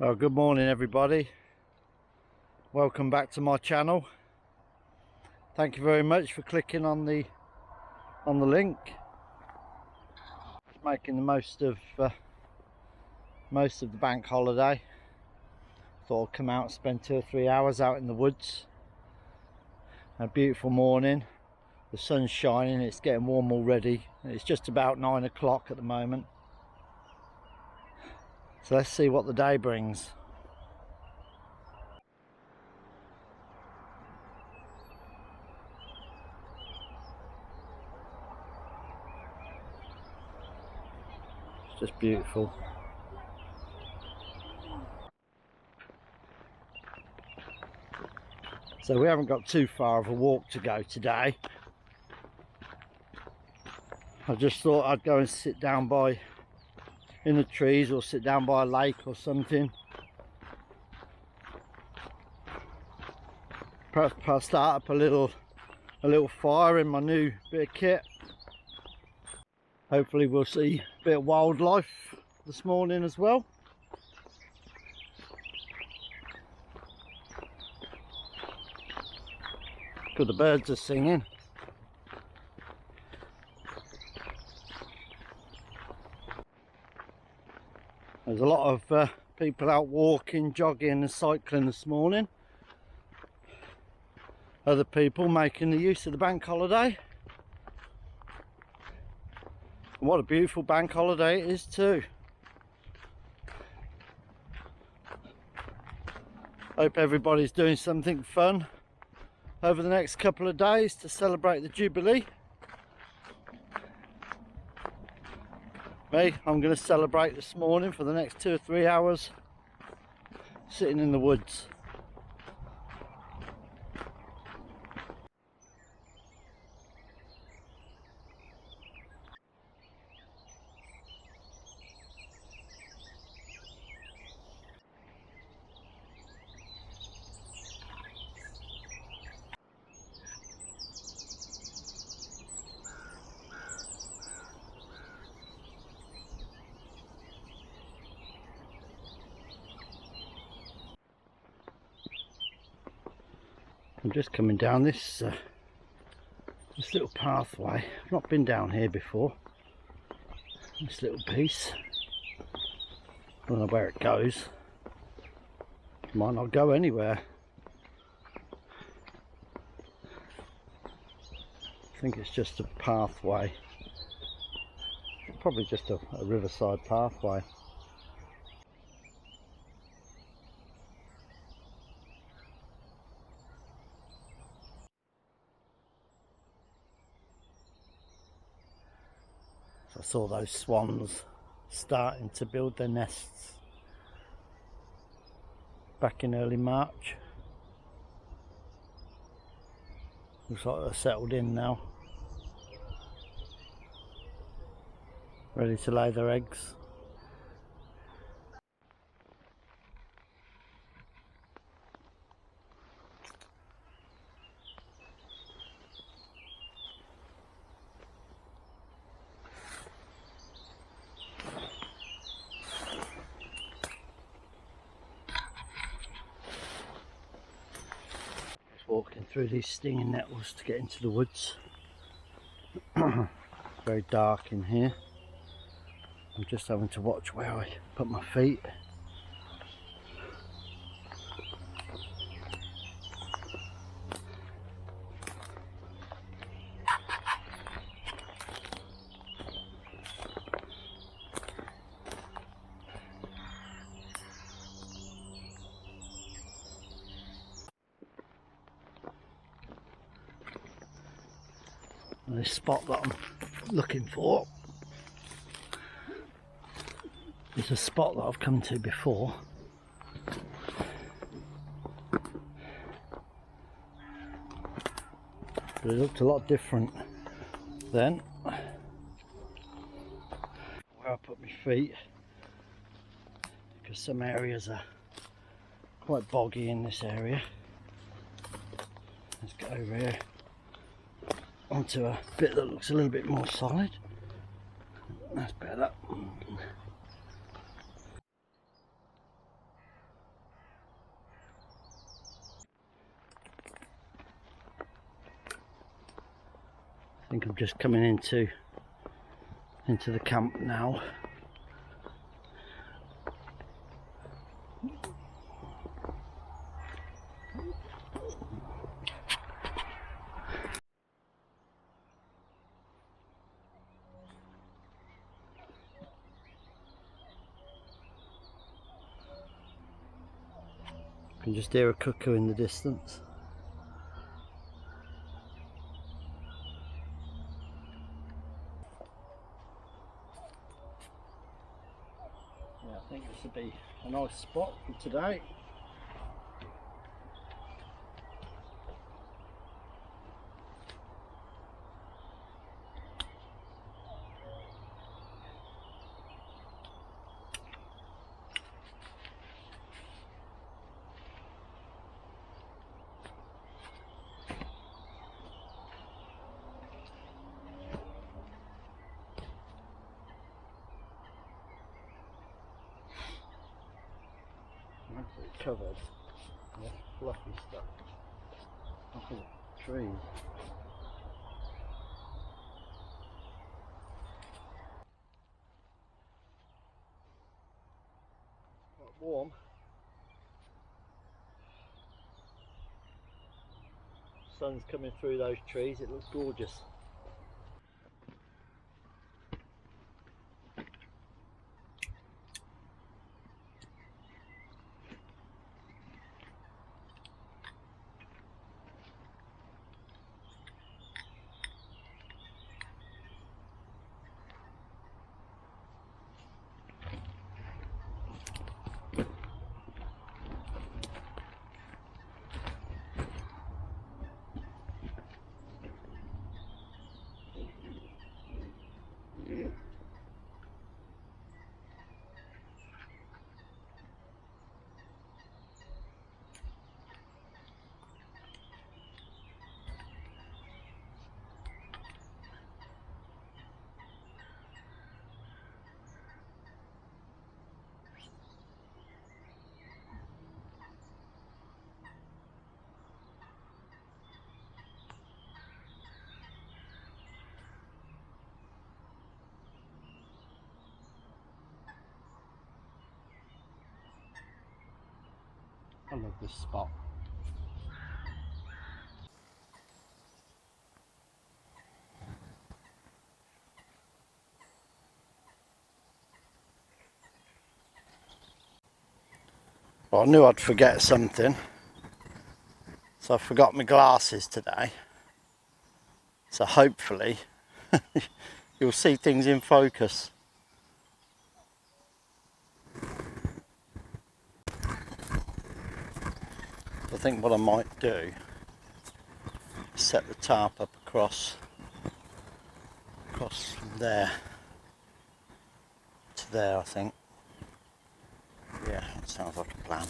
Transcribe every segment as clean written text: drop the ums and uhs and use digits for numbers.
Well, good morning everybody. Welcome back to my channel. Thank you very much for clicking on the link. Making the most of the bank holiday. Thought I'd come out and spend 2 or 3 hours out in the woods. A beautiful morning. The sun's shining, it's getting warm already. It's just about 9 o'clock at the moment. So let's see what the day brings. It's just beautiful. So we haven't got too far of a walk to go today. I just thought I'd go and sit down in the trees or sit down by a lake or something. Perhaps I'll start up a little fire in my new bit of kit. Hopefully we'll see a bit of wildlife this morning as well. Good, the birds are singing. There's a lot of people out walking, jogging and cycling this morning. Other people making the use of the bank holiday. And what a beautiful bank holiday it is too. Hope everybody's doing something fun over the next couple of days to celebrate the Jubilee. Me, I'm going to celebrate this morning for the next 2 or 3 hours sitting in the woods. I'm just coming down this little pathway. I've not been down here before. This little piece. I don't know where it goes. It might not go anywhere. I think it's just a pathway. Probably just a riverside pathway. I saw those swans starting to build their nests back in early March. Looks like they're settled in now, ready to lay their eggs. Walking through these stinging nettles to get into the woods. Very dark in here. I'm just having to watch where I put my feet. This spot that I'm looking for is a spot that I've come to before. But it looked a lot different then. Where I put my feet, because some areas are quite boggy in this area. Let's get over here onto a bit that looks a little bit more solid. That's better. think I'm just coming into the camp now. You can just hear a cuckoo in the distance. Yeah, I think this would be a nice spot for today. Absolutely covered with fluffy stuff. Look at the trees. Quite warm. Sun's coming through those trees, it looks gorgeous. I love this spot. Well, I knew I'd forget something, so I forgot my glasses today. So hopefully you'll see things in focus. I think what I might do is set the tarp up across from there to there, I think. Yeah, that sounds like a plan.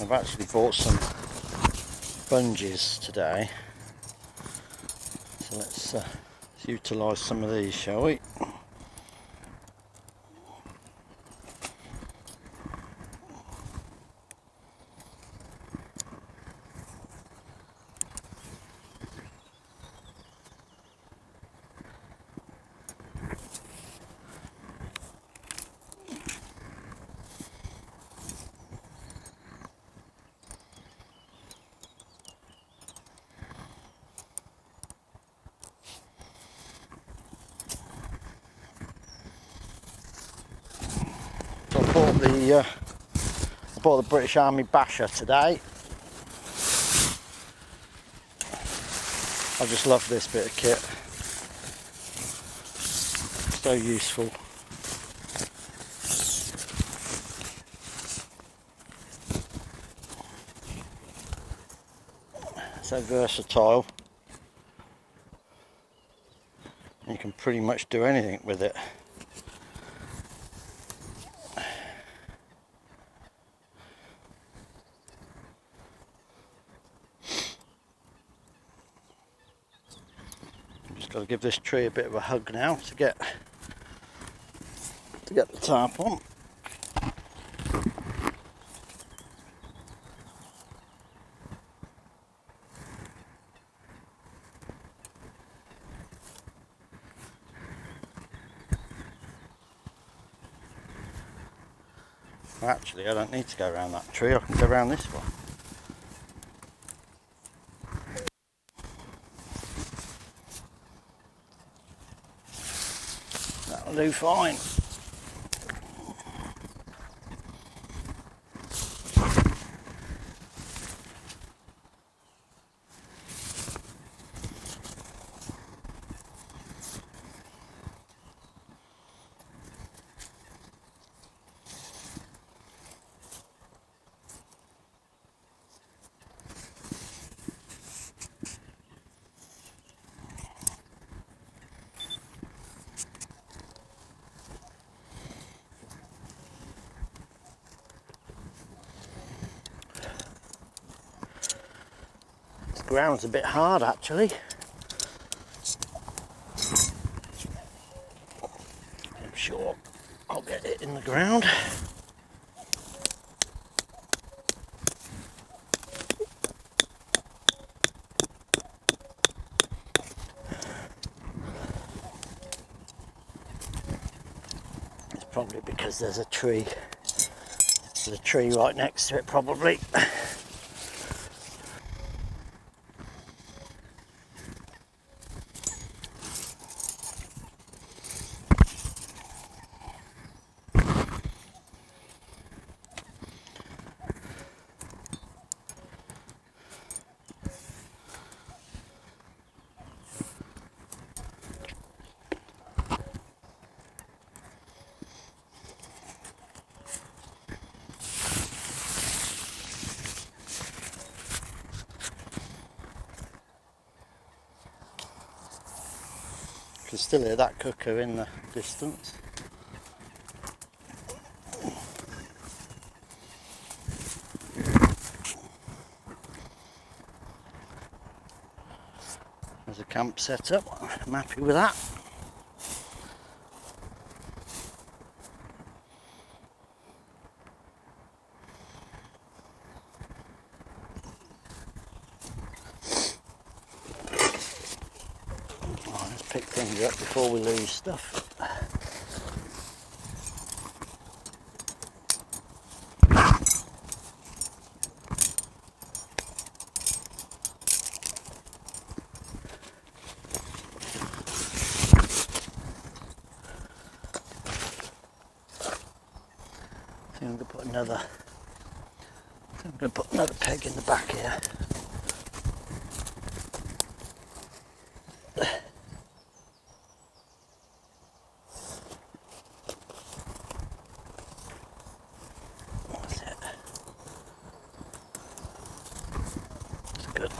I've actually bought some sponges today, so let's utilise some of these, shall we? bought the British Army Basher today. I just love this bit of kit. So useful. So versatile. You can pretty much do anything with it. Just got to give this tree a bit of a hug now to get the tarp on. Actually, I don't need to go around that tree, I can go around this one. That'll do fine. The ground's a bit hard actually. I'm sure I'll get it in the ground. It's probably because there's a tree. There's a tree right next to it probably. You can still hear that cuckoo in the distance. There's a camp set up, I'm happy with that. Let's pick things up before we lose stuff. I think I'm going to put another peg in the back here. That's it. That's good.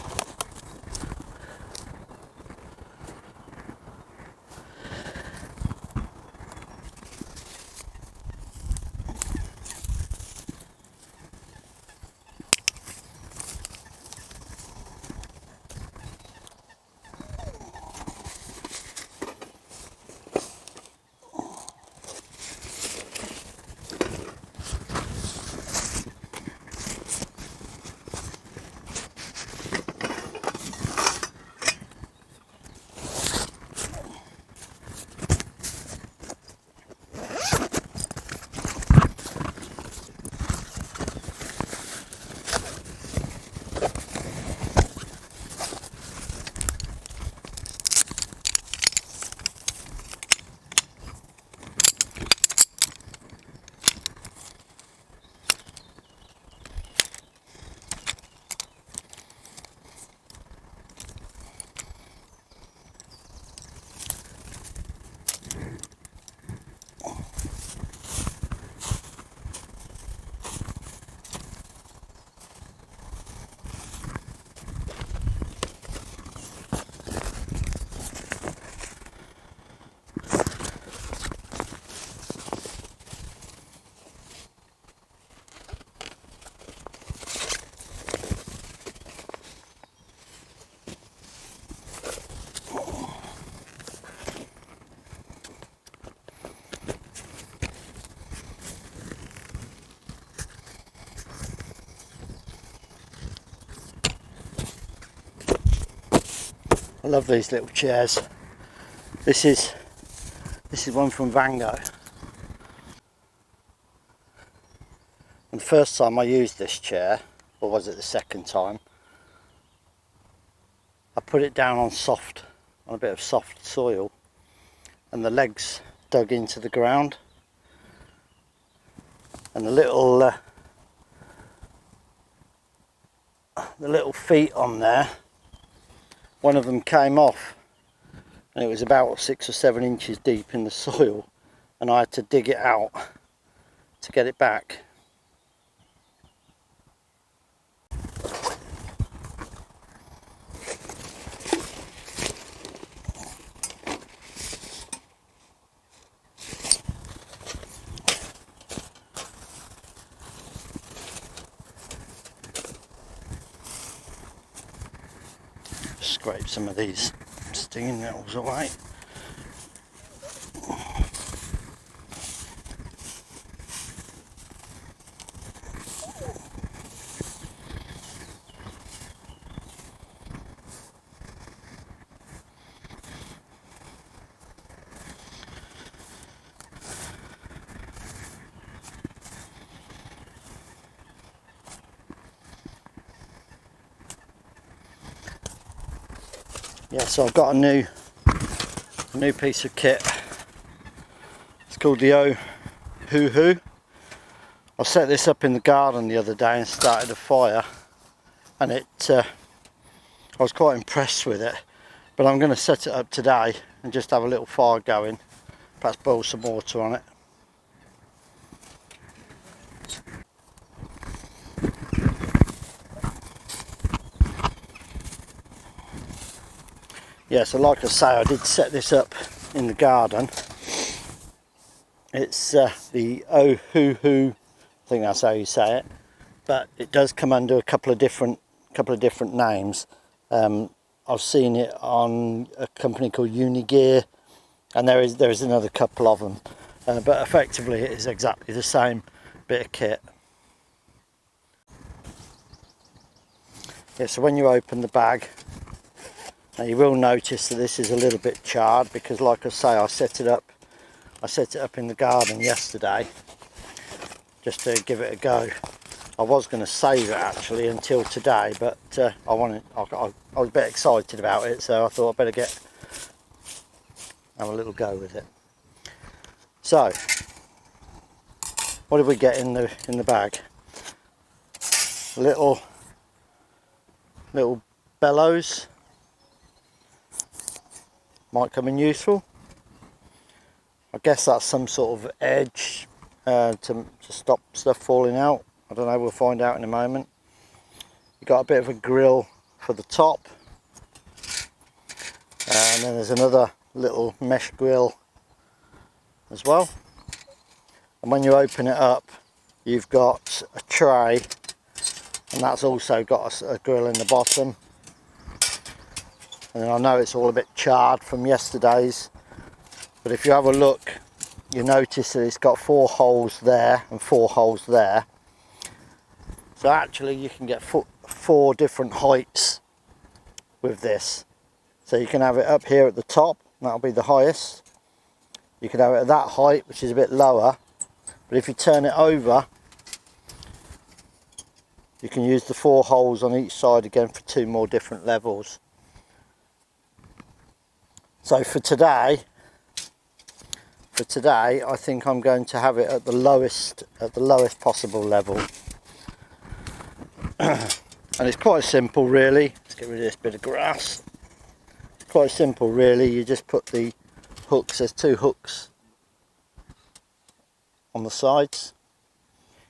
love these little chairs. This is one from Van Gogh. And the first time I used this chair, or was it the second time, I put it down on a bit of soft soil, and the legs dug into the ground, and the little feet on there, one of them came off, and it was about 6 or 7 inches deep in the soil, and I had to dig it out to get it back. Scrape some of these stinging nettles away. Yeah, so I've got a new piece of kit. It's called the Ohuhu. I set this up in the garden the other day and started a fire, and I was quite impressed with it. But I'm going to set it up today and just have a little fire going, perhaps boil some water on it. Yeah, so like I say, I did set this up in the garden. It's the Ohuhu, I think that's how you say it, but it does come under a couple of different names. I've seen it on a company called Unigear, and there is another couple of them, but effectively it is exactly the same bit of kit. Yeah, so when you open the bag, now you will notice that this is a little bit charred, because like I say, I set it up in the garden yesterday just to give it a go. I was going to save it actually until today, but I was a bit excited about it, so I thought I'd better have a little go with it. So what did we get in the bag? Little bellows. Might come in useful. I guess that's some sort of edge to stop stuff falling out. I don't know, we'll find out in a moment. You've got a bit of a grill for the top, and then there's another little mesh grill as well. And when you open it up, you've got a tray, and that's also got a grill in the bottom. And I know it's all a bit charred from yesterday's, but if you have a look, you notice that it's got 4 holes there and 4 holes there. So actually you can get 4 different heights with this. So you can have it up here at the top, that'll be the highest. You can have it at that height, which is a bit lower, but if you turn it over, you can use the 4 holes on each side again for 2 more different levels. So for today, I think I'm going to have it at the lowest possible level. And it's quite simple really. Let's get rid of this bit of grass. It's quite simple really. You just put the hooks, there's 2 hooks on the sides.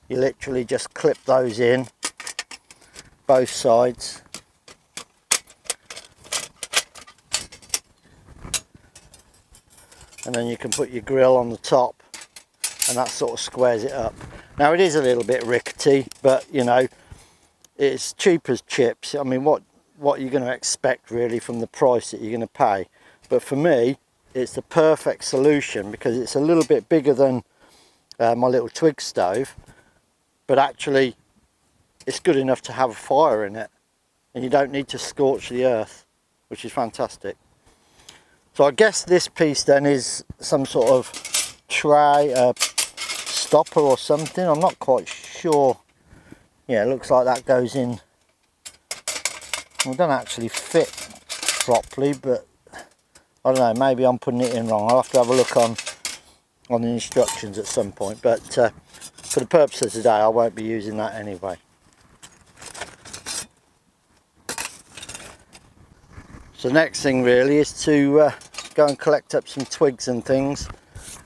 You literally just clip those in, both sides. And then you can put your grill on the top, and that sort of squares it up. Now it is a little bit rickety, but you know, it's cheap as chips. I mean, what you're going to expect really from the price that you're going to pay. But for me, it's the perfect solution, because it's a little bit bigger than my little twig stove, but actually it's good enough to have a fire in it, and you don't need to scorch the earth. which is fantastic. So I guess this piece then is some sort of tray, stopper or something. I'm not quite sure. Yeah, it looks like that goes in. Well, it doesn't actually fit properly, but I don't know, maybe I'm putting it in wrong. I'll have to have a look on the instructions at some point, but for the purpose of today I won't be using that anyway. So the next thing really is to go and collect up some twigs and things,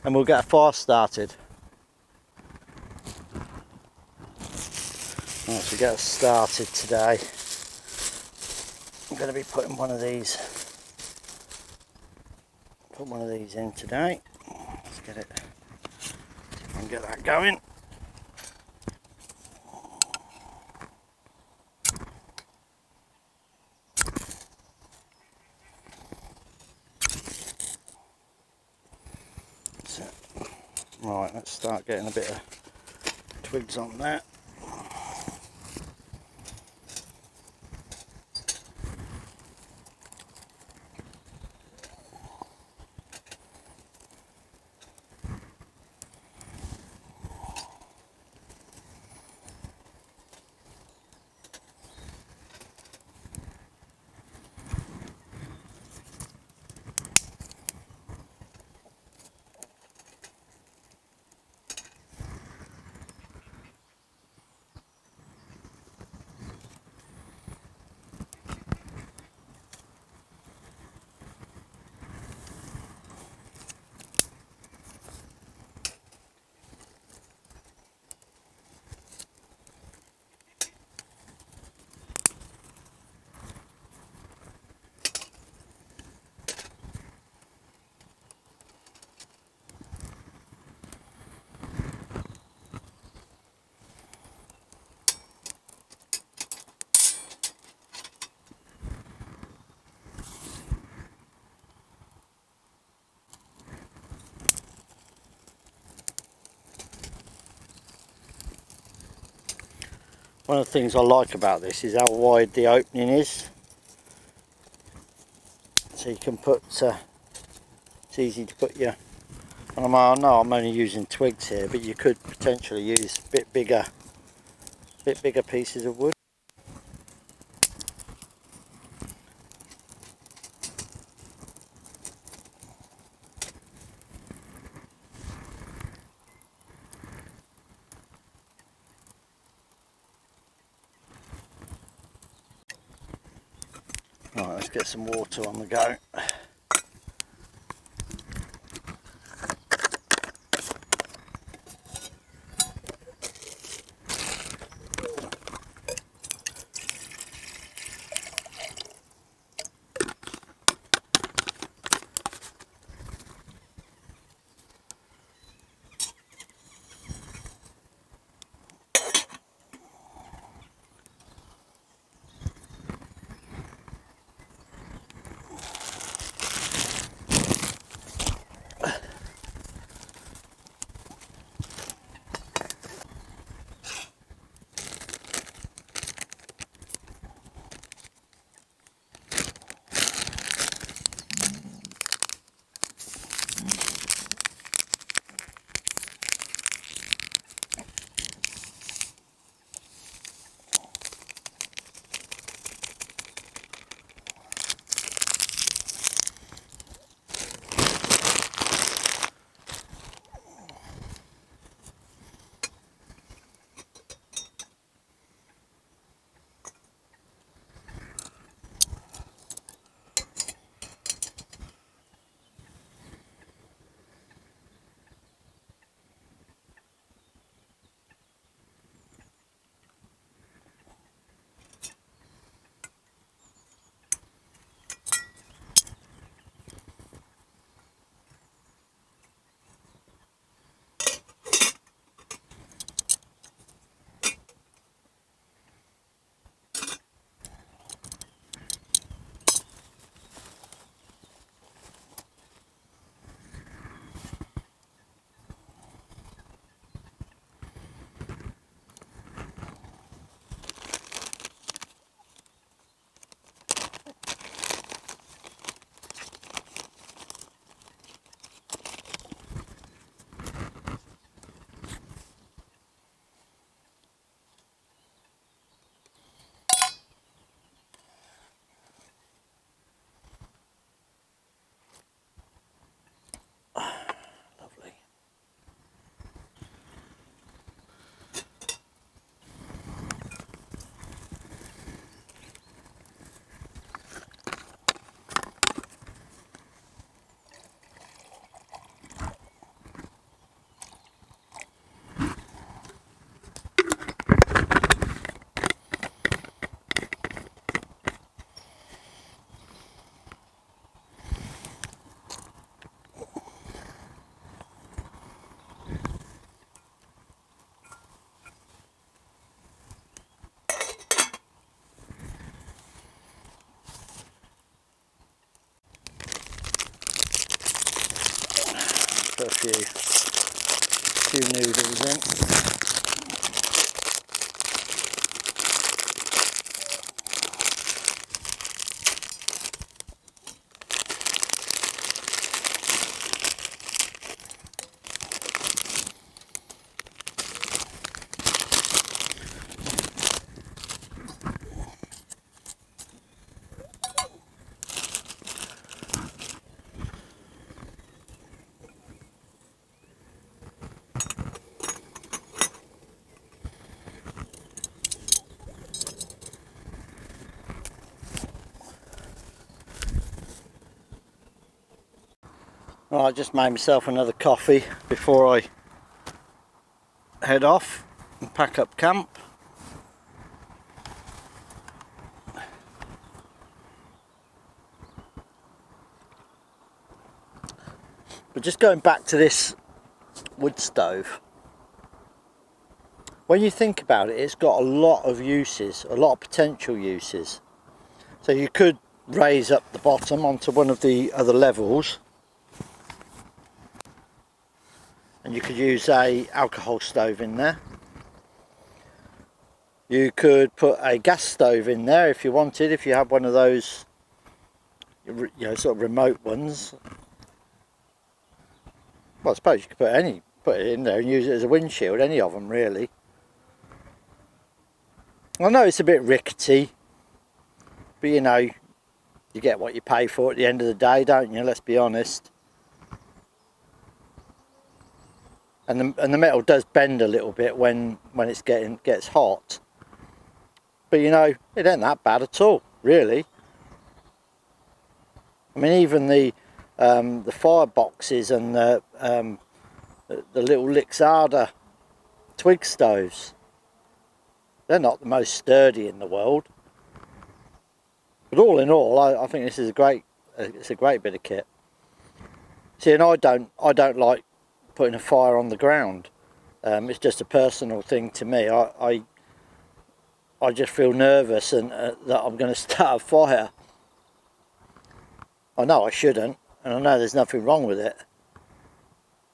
and we'll get a fire started. Right, so get us started today. I'm going to be putting one of these in today. Let's get it, see if I can get that going. So, right, let's start getting a bit of twigs on there. One of the things I like about this is how wide the opening is. So you can put, it's easy to put your, and I know I'm only using twigs here, but you could potentially use a bit bigger pieces of wood. Right, let's get some water on the go. Put a few noodles in. Right, I just made myself another coffee before I head off and pack up camp. But just going back to this wood stove, when you think about it, it's got a lot of uses, a lot of potential uses. So you could raise up the bottom onto one of the other levels, and you could use a alcohol stove in there. You could put a gas stove in there if you wanted, if you have one of those, you know, sort of remote ones. Well, I suppose you could put it in there and use it as a windshield, any of them really. I know it's a bit rickety, but you know, you get what you pay for at the end of the day, don't you? Let's be honest. And the metal does bend a little bit when it gets hot. But you know, it ain't that bad at all, really. I mean, even the fire boxes and the little Lixada twig stoves, they're not the most sturdy in the world. But all in all, I think this is it's a great bit of kit. See, and I don't like putting a fire on the ground. It's just a personal thing to me. I just feel nervous and that I'm going to start a fire. I know I shouldn't, and I know there's nothing wrong with it.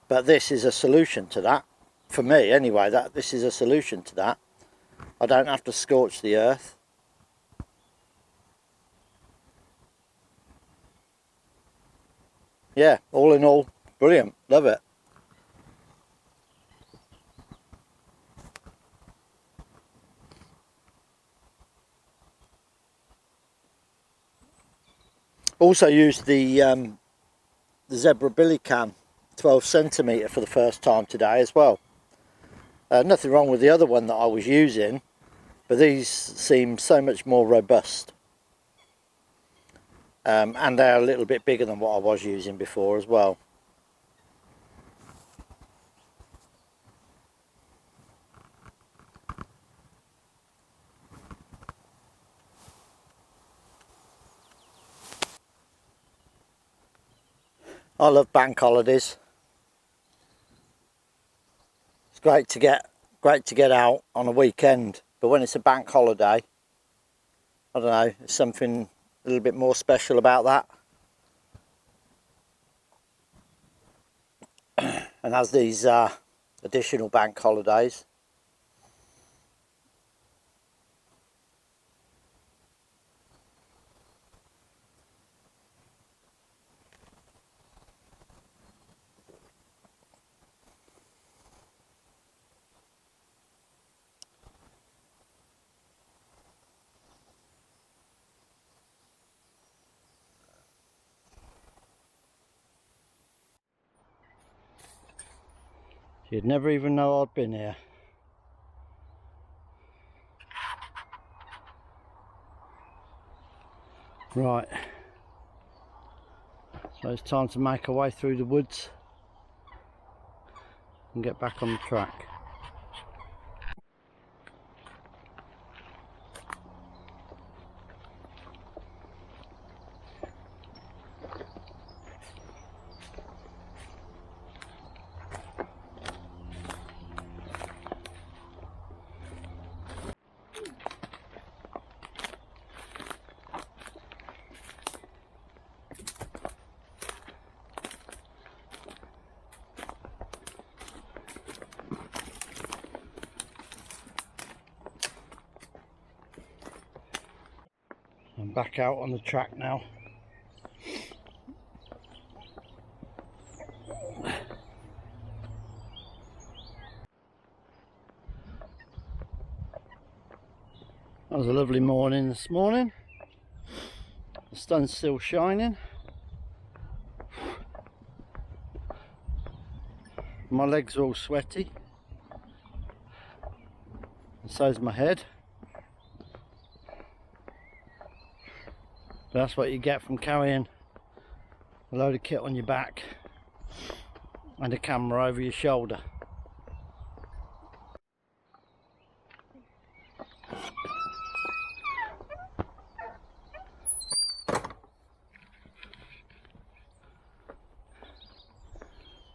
But this is a solution to that. For me, anyway, this is a solution to that. I don't have to scorch the earth. Yeah, all in all, brilliant. Love it. Also used the zebra billy can, 12cm, for the first time today as well. Nothing wrong with the other one that I was using, but these seem so much more robust. And they're a little bit bigger than what I was using before as well. I love bank holidays. It's great to get out on a weekend, but when it's a bank holiday, I don't know, there's something a little bit more special about that. And as these additional bank holidays, you'd never even know I'd been here. Right, so it's time to make our way through the woods and get back on the track. I'm back out on the track now. That was a lovely morning this morning. The sun's still shining. My legs are all sweaty, and so's my head. But that's what you get from carrying a load of kit on your back and a camera over your shoulder.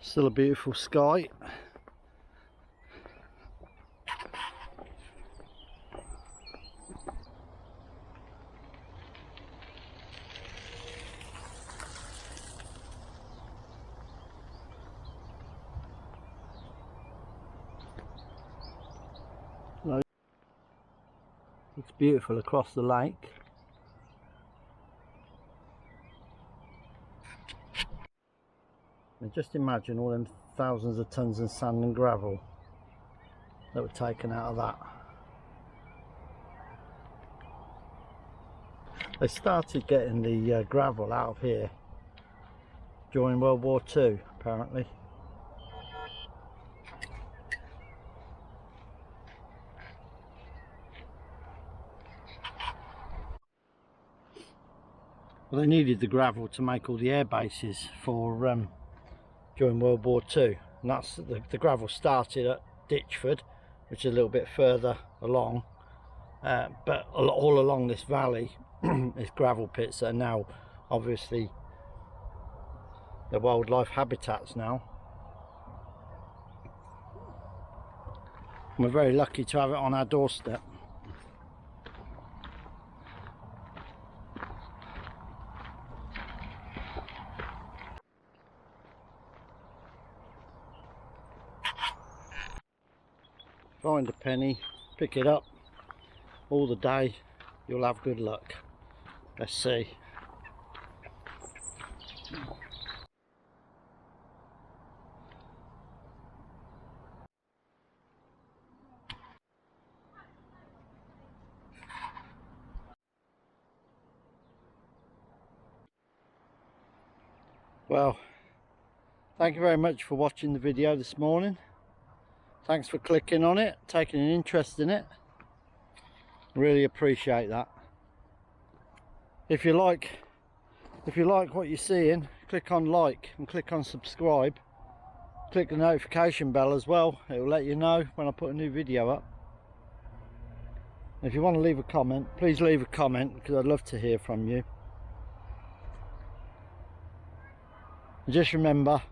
Still a beautiful sky. It's beautiful across the lake. And just imagine all them thousands of tons of sand and gravel that were taken out of that. They started getting the gravel out of here during World War II, apparently. Well, they needed the gravel to make all the air bases for during World War II, and that's the gravel started at Ditchford, which is a little bit further along, but all along this valley is gravel pits that are now obviously the wildlife habitats now. We're very lucky to have it on our doorstep. Find a penny, pick it up all the day, you'll have good luck. Let's see. Well, thank you very much for watching the video this morning. Thanks for clicking on it, taking an interest in it. Really appreciate that. If you like what you're seeing, click on like and click on subscribe. Click the notification bell as well. It will let you know when I put a new video up. If you want to leave a comment, please leave a comment, because I'd love to hear from you. And just remember,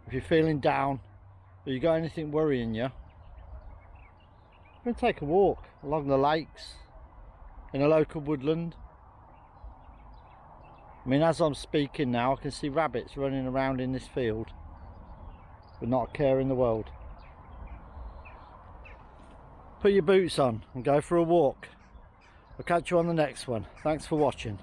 if you're feeling down or you got anything worrying you, go and take a walk along the lakes in a local woodland. I mean, as I'm speaking now, I can see rabbits running around in this field with not a care in the world. Put your boots on and go for a walk. I'll catch you on the next one. Thanks for watching.